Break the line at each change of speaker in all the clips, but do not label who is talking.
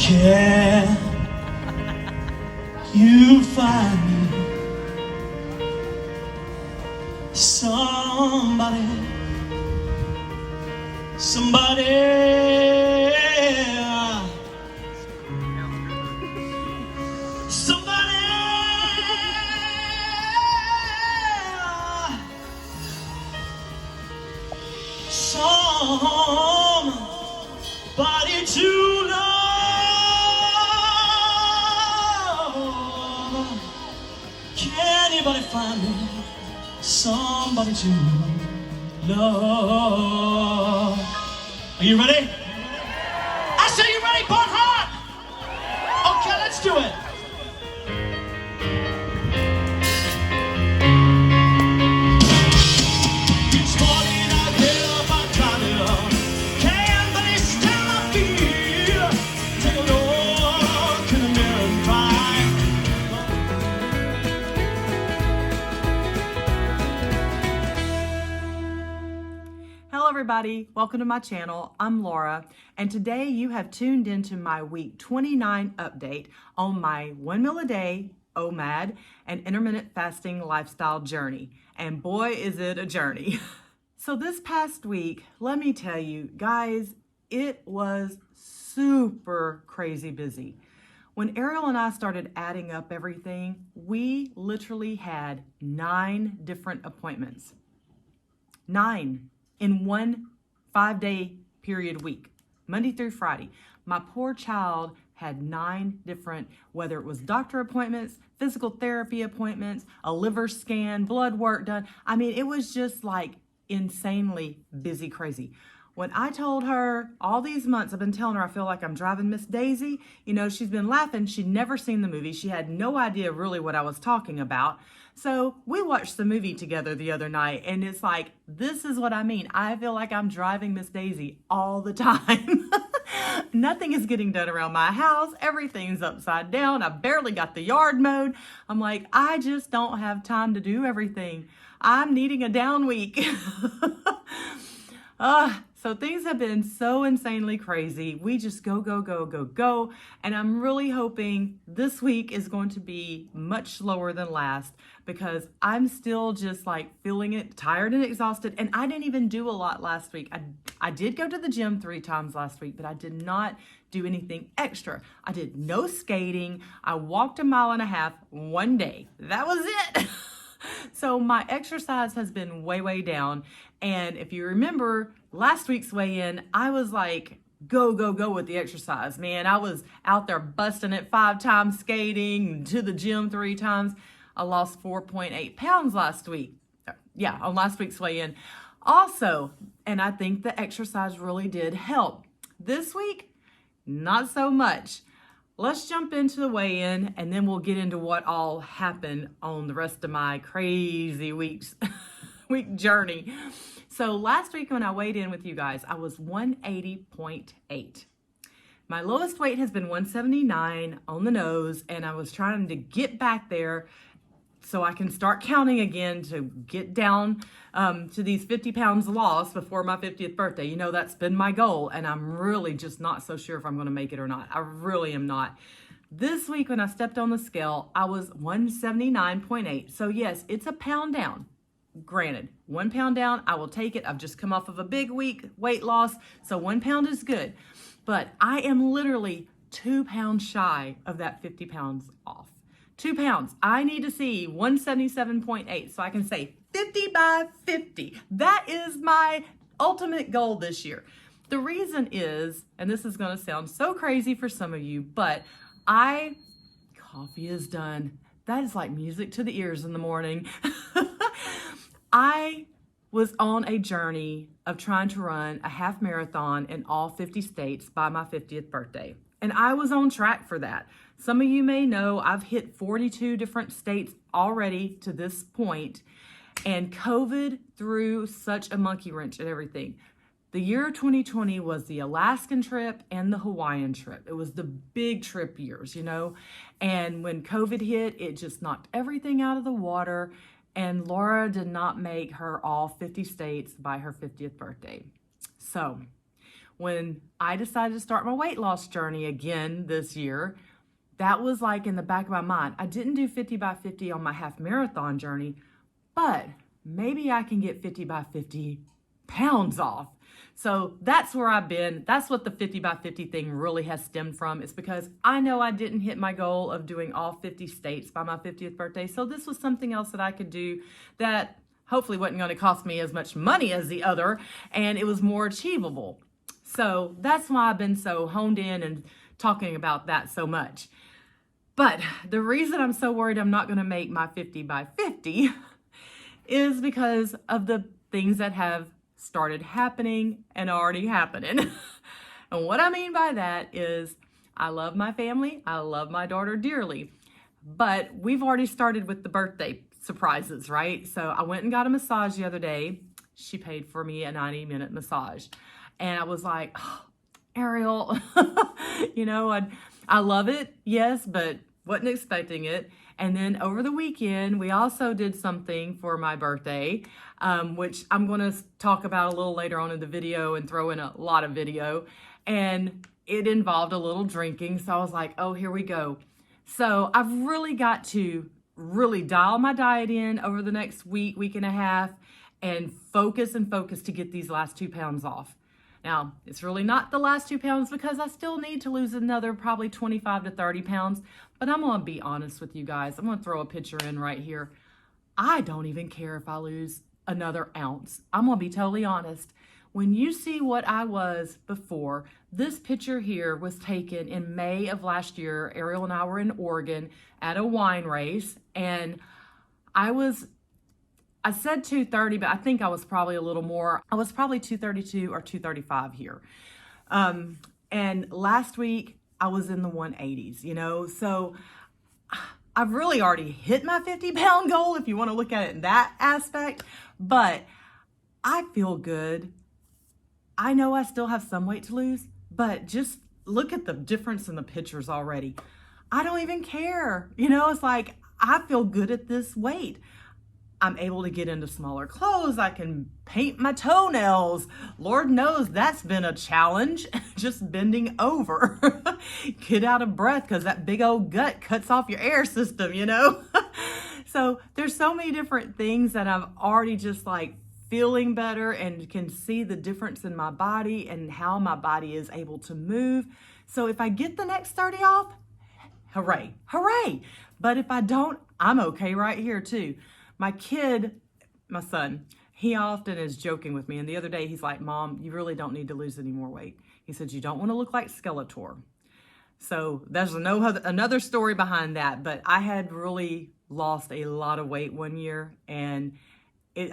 Can you find me somebody, somebody, somebody, somebody to love? Can anybody find me somebody to love? Are you ready? I say you ready, Buck Hot? Okay, let's do it. It's morning, I get up, I try to can, but it's time I feel. Take a look in the mirror and cry.
Hello everybody, welcome to my channel. I'm Laura, and today you have tuned into my week 29 update on my 1 meal a day, Omad, and intermittent fasting lifestyle journey. And boy, is it a journey. So this past week, let me tell you guys, it was super crazy busy. When Ariel and I started adding up everything, we literally had 9 different appointments. 9 in one 5-day period week, Monday through Friday. My poor child had 9 different, whether it was doctor appointments, physical therapy appointments, a liver scan, blood work done. I mean, it was just like insanely busy, crazy. When I told her all these months, I've been telling her I feel like I'm driving Miss Daisy. You know, she's been laughing. She'd never seen the movie. She had no idea really what I was talking about. So we watched the movie together the other night, and it's like, this is what I mean. I feel like I'm driving Miss Daisy all the time. Nothing is getting done around my house. Everything's upside down. I barely got the yard mowed. I'm like, I just don't have time to do everything. I'm needing a down week. So things have been so insanely crazy. We just go. And I'm really hoping this week is going to be much slower than last, because I'm still just like feeling it, tired and exhausted. And I didn't even do a lot last week. I did go to the gym 3 times last week, but I did not do anything extra. I did no skating. I walked 1.5 miles one day. That was it. So my exercise has been way down. And if you remember last week's weigh-in, I was like, go with the exercise, man. I was out there busting it 5 times, skating, to the gym 3 times. I lost 4.8 pounds last week. Yeah, on last week's weigh-in. Also, and I think the exercise really did help. This week, not so much. Let's jump into the weigh-in, and then we'll get into what all happened on the rest of my crazy week journey. So last week when I weighed in with you guys, I was 180.8. My lowest weight has been 179 on the nose, and I was trying to get back there so I can start counting again to get down to these 50 pounds lost before my 50th birthday. You know, that's been my goal, and I'm really just not so sure if I'm going to make it or not. I really am not. This week when I stepped on the scale, I was 179.8. So yes, it's a pound down. Granted, 1 pound down, I will take it. I've just come off of a big week weight loss, so 1 pound is good. But I am literally 2 pounds shy of that 50 pounds off. 2 pounds. I need to see 177.8 so I can say 50 by 50. That is my ultimate goal this year. The reason is, and this is going to sound so crazy for some of you, but coffee is done. That is like music to the ears in the morning. I was on a journey of trying to run a half marathon in all 50 states by my 50th birthday. And I was on track for that. Some of you may know I've hit 42 different states already to this point, and COVID threw such a monkey wrench at everything. The year 2020 was the Alaskan trip and the Hawaiian trip. It was the big trip years, you know, and when COVID hit, it just knocked everything out of the water, and Laura did not make her all 50 states by her 50th birthday. So when I decided to start my weight loss journey again this year, that was like in the back of my mind. I didn't do 50 by 50 on my half marathon journey, but maybe I can get 50 by 50 pounds off. So that's where I've been. That's what the 50 by 50 thing really has stemmed from. It's because I know I didn't hit my goal of doing all 50 states by my 50th birthday. So this was something else that I could do that hopefully wasn't going to cost me as much money as the other, and it was more achievable. So that's why I've been so honed in and talking about that so much. But the reason I'm so worried I'm not going to make my 50 by 50 is because of the things that have started happening and already happening. And what I mean by that is I love my family. I love my daughter dearly. But we've already started with the birthday surprises, right? So I went and got a massage the other day. She paid for me a 90-minute massage. And I was like, oh, Ariel, I love it, yes, but wasn't expecting it. And then over the weekend, we also did something for my birthday, which I'm going to talk about a little later on in the video and throw in a lot of video. And it involved a little drinking. So I was like, oh, here we go. So I've really got to really dial my diet in over the next week and a half and focus to get these last 2 pounds off. Now, it's really not the last 2 pounds because I still need to lose another probably 25 to 30 pounds. But I'm going to be honest with you guys. I'm going to throw a picture in right here. I don't even care if I lose another ounce. I'm going to be totally honest. When you see what I was before, this picture here was taken in May of last year. Ariel and I were in Oregon at a wine race, and I said 230, but I think I was probably a little more. I was probably 232 or 235 here. And last week I was in the 180s, so I've really already hit my 50-pound goal if you want to look at it in that aspect, but I feel good. I know I still have some weight to lose, but just look at the difference in the pictures already. I don't even care. It's like I feel good at this weight. I'm able to get into smaller clothes. I can paint my toenails. Lord knows that's been a challenge, just bending over. Get out of breath because that big old gut cuts off your air system, So there's so many different things that I've already just like feeling better and can see the difference in my body and how my body is able to move. So if I get the next 30 off, hooray, hooray. But if I don't, I'm okay right here too. My kid, my son, he often is joking with me. And the other day he's like, Mom, you really don't need to lose any more weight. He said, you don't want to look like Skeletor. So there's another story behind that. But I had really lost a lot of weight one year, and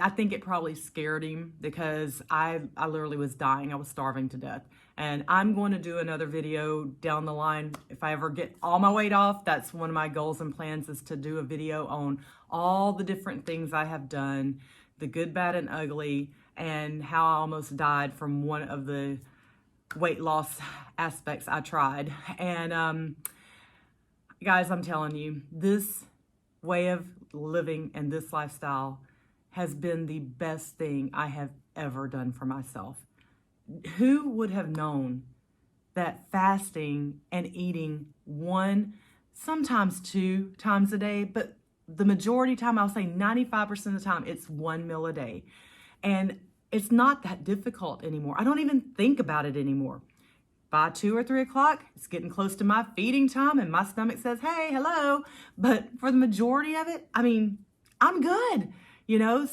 I think it probably scared him because I literally was dying. I was starving to death. And I'm going to do another video down the line. If I ever get all my weight off, that's one of my goals and plans, is to do a video on all the different things I have done, the good, bad, and ugly, and how I almost died from one of the weight loss aspects I tried. And guys, I'm telling you, this way of living and this lifestyle has been the best thing I have ever done for myself. Who would have known that fasting and eating 1, sometimes 2 times a day, but the majority time, I'll say 95% of the time, it's 1 meal a day. And it's not that difficult anymore. I don't even think about it anymore. By 2 or 3 o'clock, it's getting close to my feeding time and my stomach says, hey, hello. But for the majority of it, I'm good.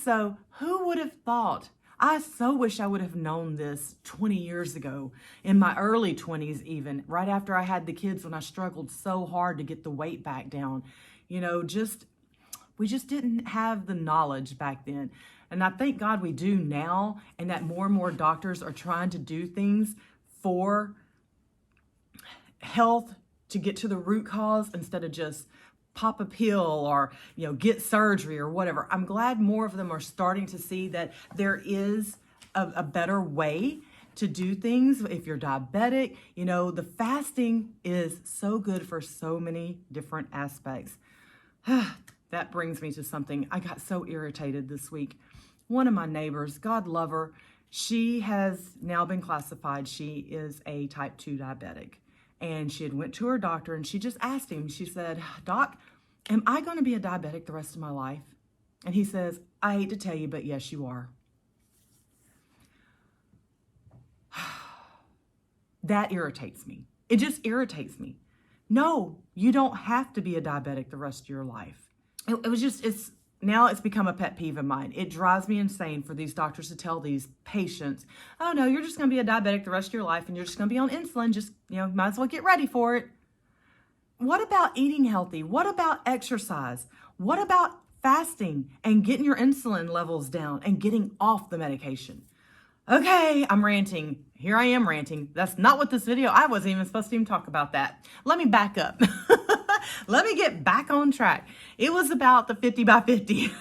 So who would have thought? I so wish I would have known this 20 years ago, in my early 20s even, right after I had the kids, when I struggled so hard to get the weight back down. We just didn't have the knowledge back then. And I thank God we do now, and that more and more doctors are trying to do things for health to get to the root cause instead of just pop a pill or, get surgery or whatever. I'm glad more of them are starting to see that there is a better way to do things. If you're diabetic, the fasting is so good for so many different aspects. That brings me to something. I got so irritated this week. One of my neighbors, God love her, She has now been classified. She is a type 2 diabetic. And she had went to her doctor and she just asked him, she said, "Doc, am I going to be a diabetic the rest of my life?" And he says, "I hate to tell you, but yes, you are." That irritates me. It just irritates me. No, you don't have to be a diabetic the rest of your life. It was just, now it's become a pet peeve of mine. It drives me insane for these doctors to tell these patients, "Oh no, you're just going to be a diabetic the rest of your life and you're just going to be on insulin. Just, might as well get ready for it." What about eating healthy? What about exercise? What about fasting and getting your insulin levels down and getting off the medication? Okay, I'm ranting. Here I am ranting. That's not what this video, I wasn't even supposed to even talk about that. Let me back up. Let me get back on track. It was about the 50 by 50.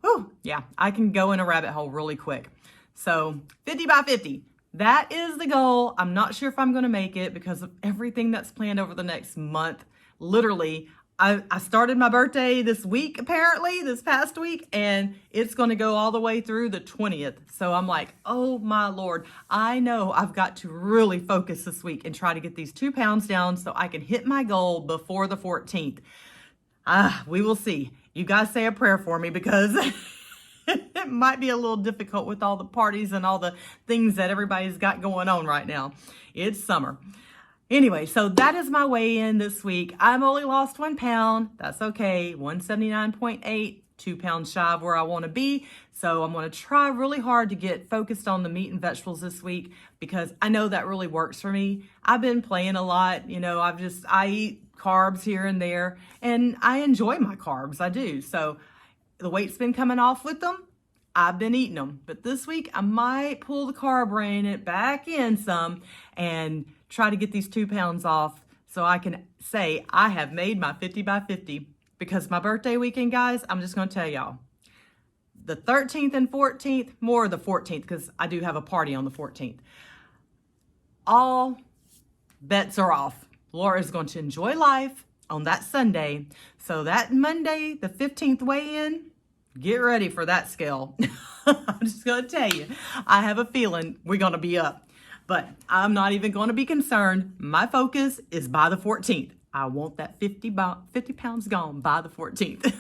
Oh, yeah, I can go in a rabbit hole really quick. So 50 by 50, that is the goal. I'm not sure if I'm going to make it because of everything that's planned over the next month. Literally, I started my birthday this week, apparently, this past week, and it's going to go all the way through the 20th. So I'm like, oh my Lord, I know I've got to really focus this week and try to get these 2 pounds down so I can hit my goal before the 14th. We will see. You guys say a prayer for me because it might be a little difficult with all the parties and all the things that everybody's got going on right now. It's summer. Anyway, so that is my weigh-in this week. I've only lost 1 pound. That's okay. 179.8, 2 pounds shy of where I want to be. So I'm going to try really hard to get focused on the meat and vegetables this week because I know that really works for me. I've been playing a lot. I eat carbs here and there and I enjoy my carbs. I do. So the weight's been coming off with them. I've been eating them. But this week I might pull the carb rein back in some and try to get these 2 pounds off so I can say I have made my 50 by 50 because my birthday weekend, guys, I'm just going to tell y'all, the 13th and 14th, more the 14th because I do have a party on the 14th. All bets are off. Laura is going to enjoy life on that Sunday. So that Monday, the 15th weigh-in, get ready for that scale. I'm just going to tell you, I have a feeling we're going to be up. But I'm not even going to be concerned. My focus is by the 14th. I want that 50 pounds gone by the 14th.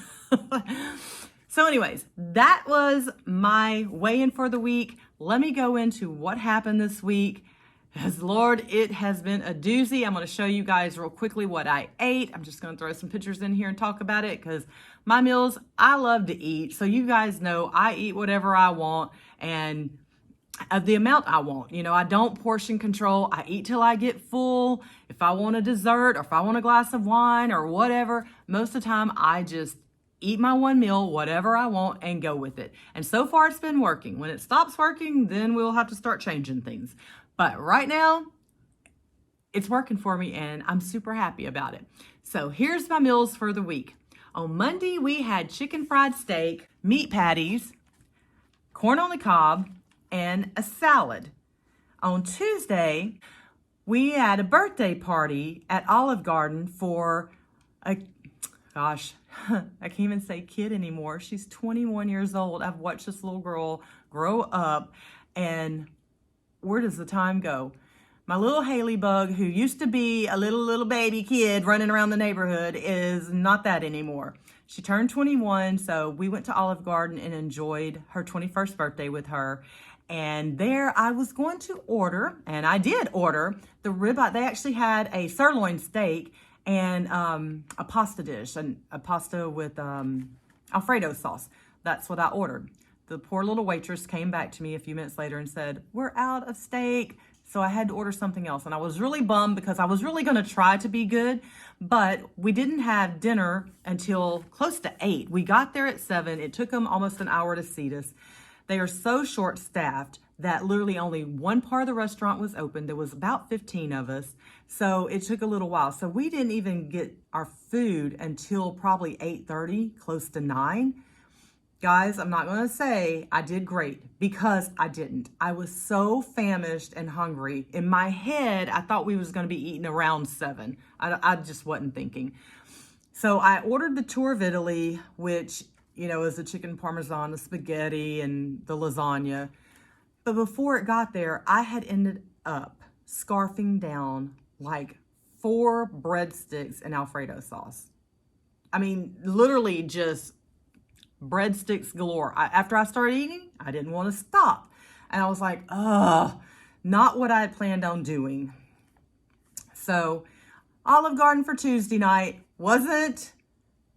So anyways, that was my weigh-in for the week. Let me go into what happened this week. As Lord, it has been a doozy. I'm going to show you guys real quickly what I ate. I'm just going to throw some pictures in here and talk about it because my meals, I love to eat. So you guys know I eat whatever I want and the amount I want. I don't portion control. I eat till I get full. If I want a dessert or if I want a glass of wine or whatever, most of the time I just eat my one meal, whatever I want, and go with it. And so far it's been working. When it stops working, then we'll have to start changing things. But right now, it's working for me and I'm super happy about it. So here's my meals for the week. On Monday, we had chicken fried steak, meat patties, corn on the cob, and a salad. On Tuesday, we had a birthday party at Olive Garden for I can't even say kid anymore. She's 21 years old. I've watched this little girl grow up, and where does the time go? My little Haley bug, who used to be a little baby kid running around the neighborhood, is not that anymore. She turned 21, so we went to Olive Garden and enjoyed her 21st birthday with her. And there I was going to order, and I did order, the ribeye. They actually had a sirloin steak and a pasta dish, and a pasta with Alfredo sauce. That's what I ordered. The poor little waitress came back to me a few minutes later and said, "We're out of steak." So I had to order something else. And I was really bummed because I was really going to try to be good, but we didn't have dinner until close to 8. We got there at 7. It took them almost an hour to seat us. They are so short-staffed that literally only one part of the restaurant was open. There was about 15 of us, so it took a little while. So we didn't even get our food until probably 8:30, close to 9. Guys, I'm not going to say I did great because I didn't. I was so famished and hungry. In my head, I thought we was going to be eating around 7. I just wasn't thinking. So I ordered the tour of Italy, which, is the chicken parmesan, the spaghetti, and the lasagna. But before it got there, I had ended up scarfing down like 4 breadsticks in Alfredo sauce. I mean, literally just breadsticks galore. After I started eating, I didn't want to stop. And I was like, ugh, not what I had planned on doing. So Olive Garden for Tuesday night wasn't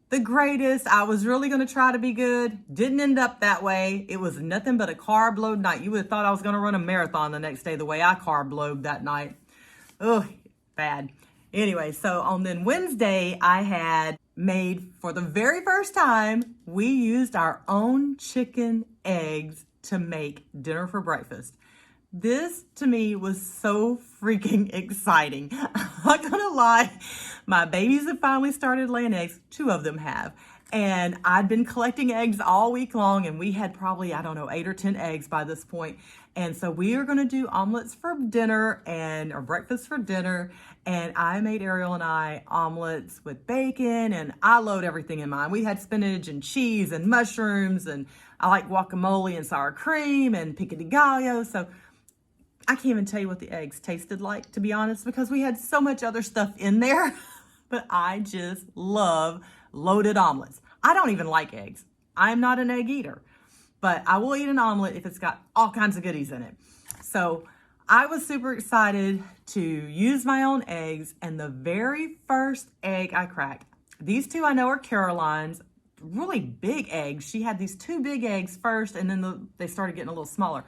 the greatest. I was really going to try to be good. Didn't end up that way. It was nothing but a carb load night. You would have thought I was going to run a marathon the next day the way I carb load that night. Ugh, bad. Anyway, so on then Wednesday, I had made, for the very first time, we used our own chicken eggs to make dinner for breakfast. This to me was so freaking exciting. I'm not gonna lie, my babies have finally started laying eggs. 2 of them have. And I'd been collecting eggs all week long, and we had probably, I don't know, 8 or 10 eggs by this point. And so we are going to do omelets for dinner or breakfast for dinner. And I made Ariel and I omelets with bacon, and I load everything in mine. We had spinach and cheese and mushrooms, and I like guacamole and sour cream and pico de gallo. So I can't even tell you what the eggs tasted like, to be honest, because we had so much other stuff in there. But I just love loaded omelets. I don't even like eggs. I'm not an egg eater, but I will eat an omelet if it's got all kinds of goodies in it. So I was super excited to use my own eggs, and the very first egg I cracked, these 2 I know are Caroline's, really big eggs. She had these 2 big eggs first, and then they started getting a little smaller.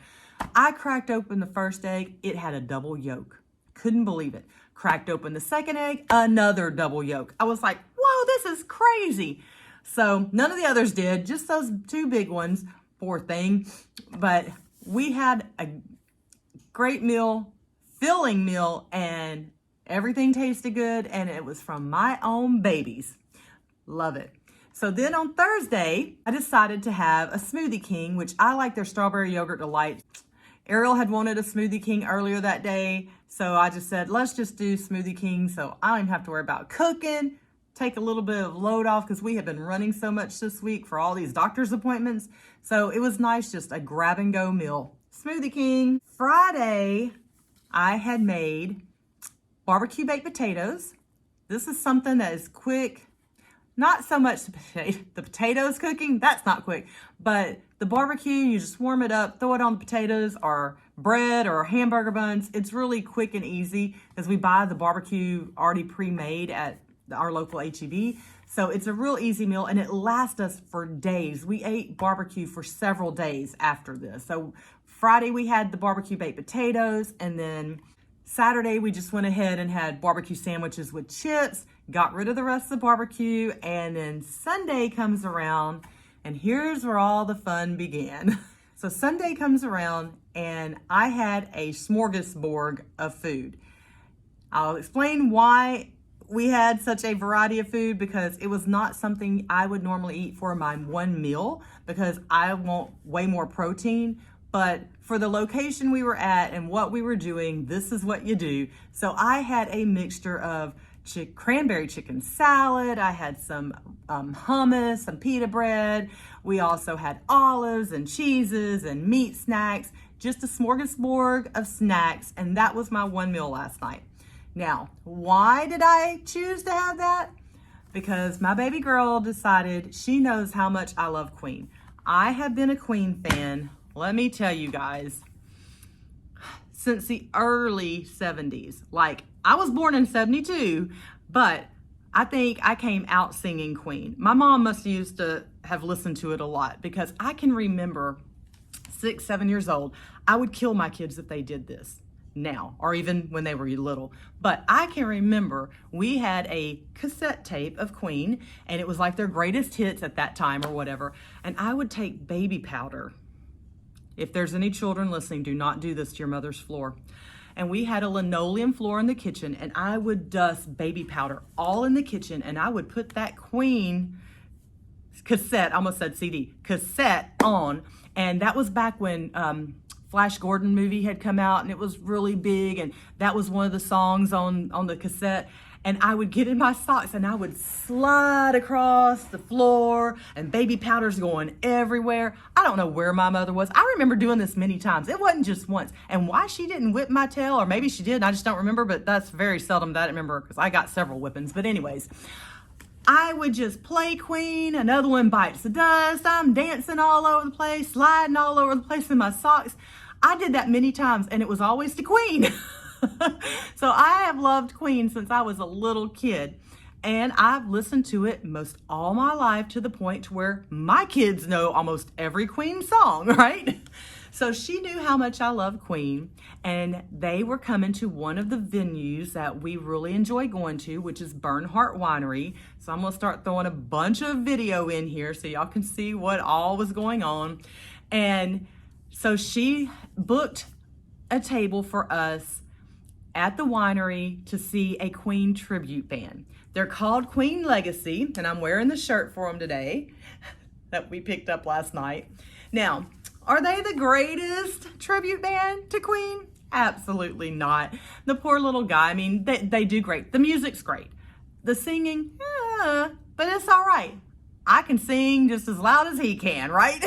I cracked open the first egg. It had a double yolk. Couldn't believe it. Cracked open the second egg, another double yolk. I was like, whoa, this is crazy. So none of the others did, just those 2 big ones, poor thing. But we had a great meal, filling meal, and everything tasted good, and it was from my own babies. Love it. So then on Thursday, I decided to have a Smoothie King, which I like their strawberry yogurt delight. Ariel had wanted a Smoothie King earlier that day, so I just said, let's just do Smoothie King so I don't even have to worry about cooking, take a little bit of load off, because we have been running so much this week for all these doctor's appointments. So it was nice, just a grab and go meal. Smoothie King. Friday, I had made barbecue baked potatoes. This is something that is quick. Not so much the potatoes cooking, that's not quick, but the barbecue, you just warm it up, throw it on the potatoes or bread or hamburger buns. It's really quick and easy because we buy the barbecue already pre-made at our local H-E-B. So it's a real easy meal, and it lasts us for days. We ate barbecue for several days after this. So Friday we had the barbecue baked potatoes, and then Saturday we just went ahead and had barbecue sandwiches with chips, got rid of the rest of the barbecue, and then Sunday comes around, and here's where all the fun began. So Sunday comes around, and I had a smorgasbord of food. I'll explain why we had such a variety of food, because it was not something I would normally eat for my one meal, because I want way more protein. But for the location we were at and what we were doing, this is what you do. So I had a mixture of cranberry chicken salad. I had some hummus, some pita bread. We also had olives and cheeses and meat snacks, just a smorgasbord of snacks. And that was my one meal last night. Now, why did I choose to have that? Because my baby girl decided she knows how much I love Queen. I have been a Queen fan, let me tell you guys, since the early 70s. Like, I was born in 72, but I think I came out singing Queen. My mom must have used to have listened to it a lot, because I can remember 6, 7 years old, I would kill my kids if they did this now, or even when they were little. But I can remember we had a cassette tape of Queen, and it was like their greatest hits at that time or whatever. And I would take baby powder. If there's any children listening, do not do this to your mother's floor. And we had a linoleum floor in the kitchen, and I would dust baby powder all in the kitchen, and I would put that Queen cassette, I almost said CD, cassette on. And that was back when Flash Gordon movie had come out, and it was really big, and that was one of the songs on the cassette. and I would get in my socks and I would slide across the floor and baby powder's going everywhere. I don't know where my mother was. I remember doing this many times. It wasn't just once. And why she didn't whip my tail, or maybe she did, I just don't remember, but that's very seldom that I remember because I got several whippings. But anyways, I would just play Queen. Another one bites the dust. I'm dancing all over the place, sliding all over the place in my socks. I did that many times and it was always to Queen. So I have loved Queen since I was a little kid, and I've listened to it most all my life to the point where my kids know almost every Queen song, right? So she knew how much I love Queen, and they were coming to one of the venues that we really enjoy going to, which is Bernhardt Winery. So I'm gonna start throwing a bunch of video in here so y'all can see what all was going on. And so she booked a table for us at the winery to see a Queen tribute band. They're called Queen Legacy, and I'm wearing the shirt for them today that we picked up last night. Now, are they the greatest tribute band to Queen? Absolutely not. The poor little guy, I mean, they do great. The music's great. The singing, but it's all right. I can sing just as loud as he can, right?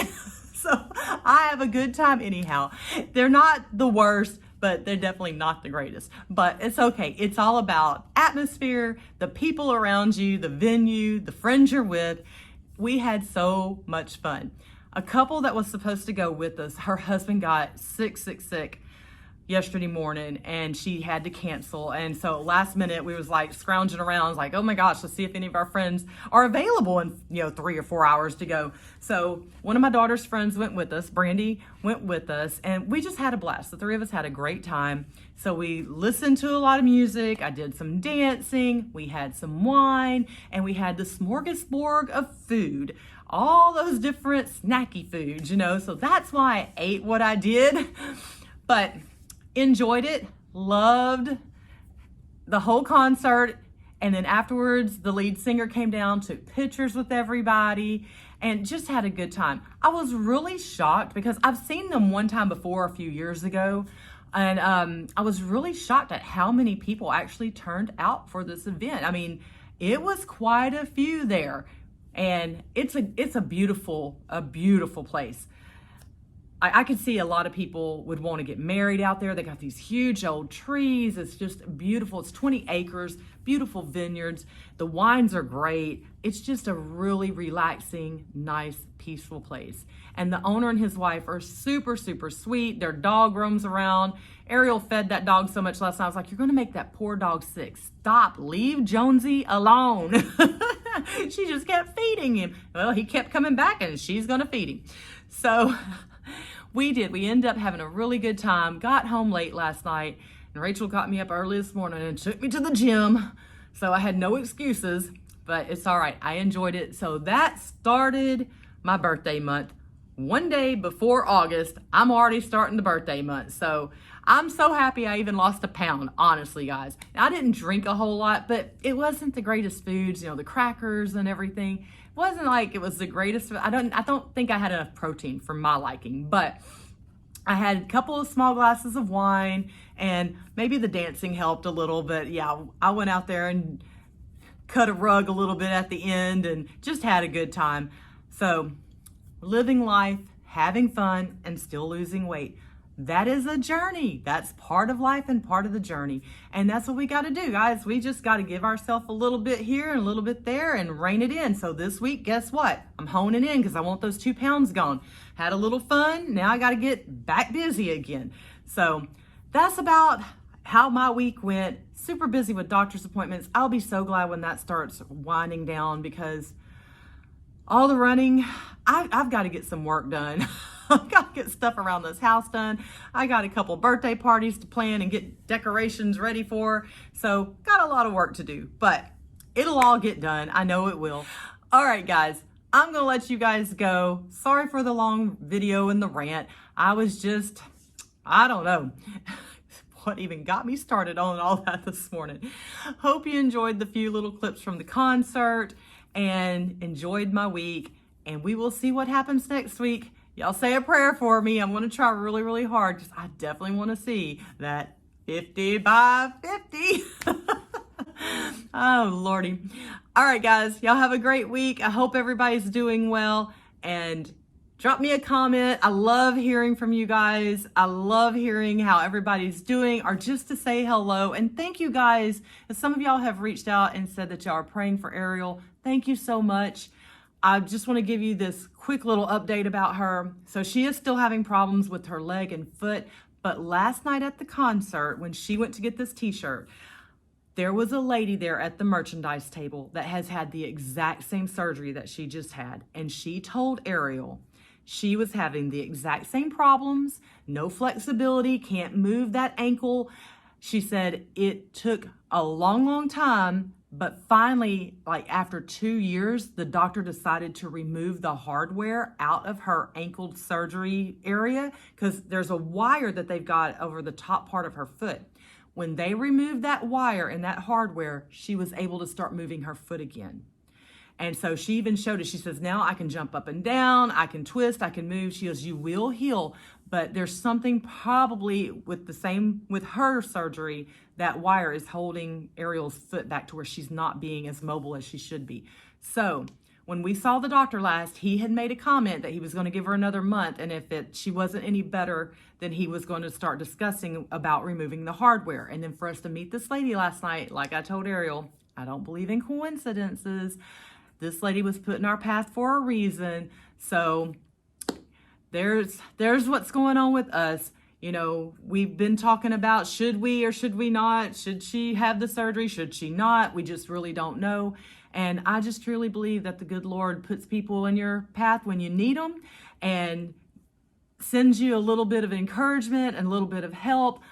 So I have a good time anyhow. They're not the worst, but they're definitely not the greatest. But it's okay. It's all about atmosphere, the people around you, the venue, the friends you're with. We had so much fun. A couple that was supposed to go with us, her husband got sick yesterday morning and she had to cancel. And so last minute we was like scrounging around. I was like, oh my gosh, let's see if any of our friends are available in 3 or 4 hours to go. So one of my daughter's friends went with us, Brandy went with us, and we just had a blast. The three of us had a great time. So we listened to a lot of music. I did some dancing. We had some wine, and we had the smorgasbord of food. All those different snacky foods, so that's why I ate what I did. But enjoyed it, loved the whole concert, and then afterwards the lead singer came down, took pictures with everybody, and just had a good time. I was really shocked because I've seen them one time before a few years ago, and I was really shocked at how many people actually turned out for this event. I mean, it was quite a few there, and it's a beautiful place. I could see a lot of people would want to get married out there. They got these huge old trees. It's just beautiful. It's 20 acres, beautiful vineyards. The wines are great. It's just a really relaxing, nice, peaceful place. And the owner and his wife are super, super sweet. Their dog roams around. Ariel fed that dog so much last night. I was like, you're going to make that poor dog sick. Stop. Leave Jonesy alone. She just kept feeding him. Well, he kept coming back and she's going to feed him. So we did. We ended up having a really good time. Got home late last night, and Rachel got me up early this morning and took me to the gym. So I had no excuses, but it's all right. I enjoyed it. So that started my birthday month. One day before August, I'm already starting the birthday month. So I'm so happy I even lost a pound, honestly, guys. I didn't drink a whole lot, but it wasn't the greatest foods, the crackers and everything. It wasn't like it was the greatest. I don't think I had enough protein for my liking, but I had a couple of small glasses of wine, and maybe the dancing helped a little, but yeah, I went out there and cut a rug a little bit at the end and just had a good time. So living life, having fun, and still losing weight. That is a journey. That's part of life and part of the journey. And that's what we got to do, guys. We just got to give ourselves a little bit here and a little bit there and rein it in. So this week, guess what? I'm honing in because I want those 2 pounds gone. Had a little fun. Now I got to get back busy again. So that's about how my week went. Super busy with doctor's appointments. I'll be so glad when that starts winding down because all the running, I've got to get some work done. I've got to get stuff around this house done. I got a couple birthday parties to plan and get decorations ready for. So got a lot of work to do, but it'll all get done. I know it will. All right, guys, I'm going to let you guys go. Sorry for the long video and the rant. I don't know what even got me started on all that this morning. Hope you enjoyed the few little clips from the concert and enjoyed my week. And we will see what happens next week. Y'all say a prayer for me. I'm going to try really, really hard because I definitely want to see that 50 by 50. Oh, Lordy. All right, guys, y'all have a great week. I hope everybody's doing well, and drop me a comment. I love hearing from you guys. I love hearing how everybody's doing, or just to say hello. And thank you guys. Some of y'all have reached out and said that y'all are praying for Ariel. Thank you so much. I just want to give you this quick little update about her. So she is still having problems with her leg and foot, but last night at the concert, when she went to get this t-shirt, there was a lady there at the merchandise table that has had the exact same surgery that she just had. And she told Ariel she was having the exact same problems, no flexibility, can't move that ankle. She said it took a long, long time, but finally, like after 2 years, the doctor decided to remove the hardware out of her ankle surgery area because there's a wire that they've got over the top part of her foot. When they removed that wire and that hardware, she was able to start moving her foot again. And so she even showed it. She says, now I can jump up and down, I can twist, I can move. She goes, you will heal, but there's something probably with her surgery, that wire is holding Ariel's foot back to where she's not being as mobile as she should be. So when we saw the doctor last, he had made a comment that he was going to give her another month, and if she wasn't any better, then he was going to start discussing about removing the hardware. And then for us to meet this lady last night, like I told Ariel, I don't believe in coincidences. This lady was put in our path for a reason. So there's what's going on with us. You know, we've been talking about should we or should we not? Should she have the surgery? Should she not? We just really don't know. And I just truly believe that the good Lord puts people in your path when you need them and sends you a little bit of encouragement and a little bit of help,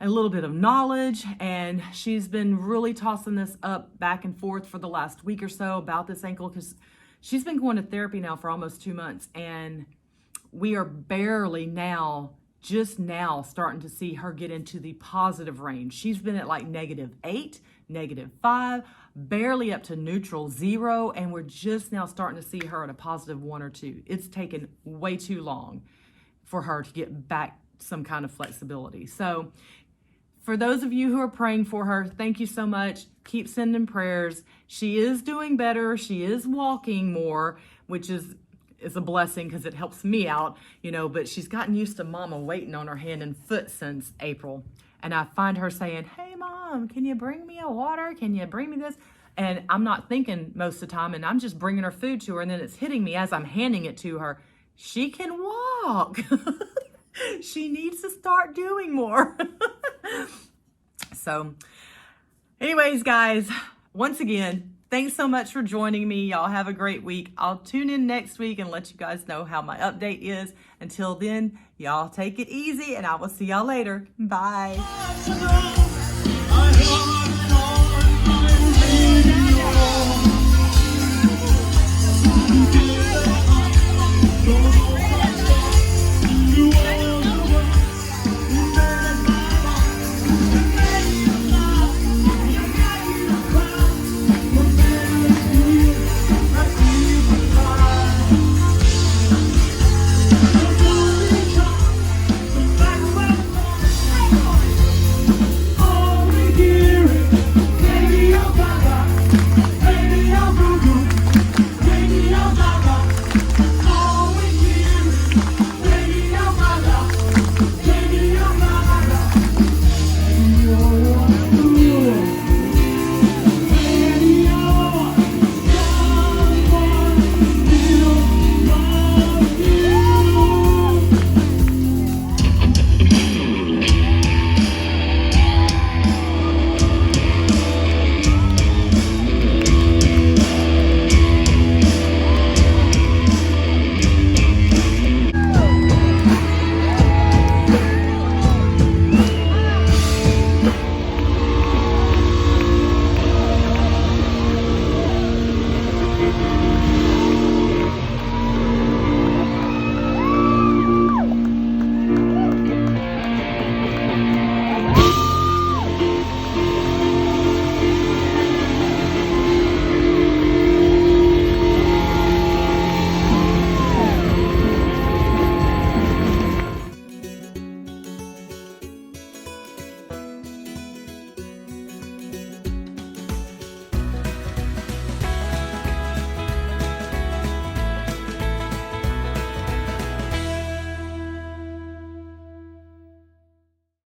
a little bit of knowledge. And she's been really tossing this up back and forth for the last week or so about this ankle, because she's been going to therapy now for almost 2 months, and we are barely just now starting to see her get into the positive range. She's been at like -8, -5, barely up to neutral 0, and we're just now starting to see her at a positive 1 or 2. It's taken way too long for her to get back some kind of flexibility. So for those of you who are praying for her, thank you so much. Keep sending prayers. She is doing better. She is walking more, which is a blessing because it helps me out, you know, but she's gotten used to mama waiting on her hand and foot since April. And I find her saying, hey mom, can you bring me a water? Can you bring me this? And I'm not thinking most of the time, and I'm just bringing her food to her, and then it's hitting me as I'm handing it to her. She can walk. She needs to start doing more. So anyways, guys, once again, thanks so much for joining me. Y'all have a great week. I'll tune in next week and let you guys know how my update is. Until then, y'all take it easy, and I will see y'all later. Bye.
I